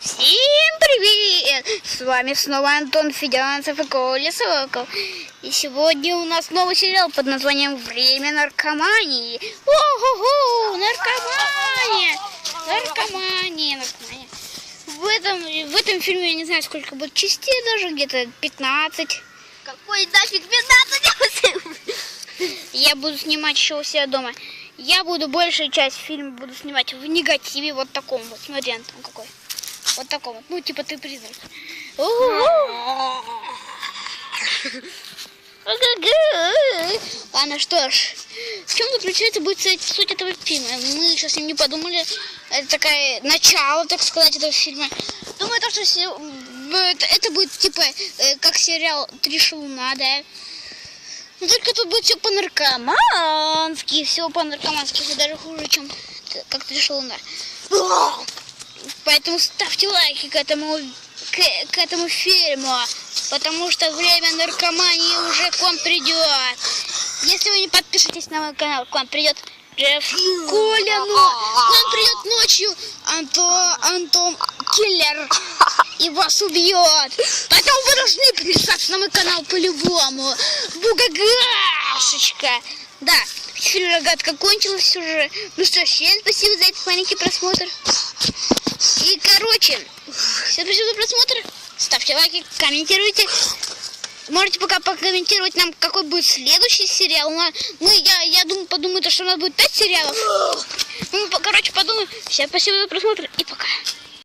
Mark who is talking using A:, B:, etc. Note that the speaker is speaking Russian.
A: Всем привет! С вами снова Антон Федянцев и Коля Сокол. И сегодня у нас новый сериал под названием «Время наркомании». Ого-го! Наркомания! Наркомания! Наркомания! В этом фильме, я не знаю, сколько будет частей, даже где-то 15.
B: Какой нафиг 15?
A: Я буду снимать еще у себя дома. Я буду большую часть фильма буду снимать в негативе, вот таком вот. Смотри, Антон, какой. Вот таком вот. Ну, типа ты призрак. Ладно, что ж. В чем заключается будет суть этого фильма? Мы еще с ним не подумали. Это такое начало, так сказать, этого фильма. Думаю, то, что это будет типа как сериал «Три шалуна», да? Но только тут будет все по-наркомански. Все по-наркомански. Все даже хуже, чем как «Три шалуна». Поэтому ставьте лайки к этому фильму, потому что время наркомании уже к вам придет. Если вы не подпишетесь на мой канал, к вам придет Коля, но к вам придет ночью Антон Киллер и вас убьет. Поэтому вы должны подписаться на мой канал по-любому. Бугагашечка. Да, фильм «Рогатка» кончилась уже. Ну что, всем спасибо за этот маленький просмотр. И, короче, всем спасибо за просмотр. Ставьте лайки, комментируйте. Можете пока покомментировать нам, какой будет следующий сериал. Я думаю, подумаю, что у нас будет 5 сериалов. Ну, короче, подумаю. Всем спасибо за просмотр и пока.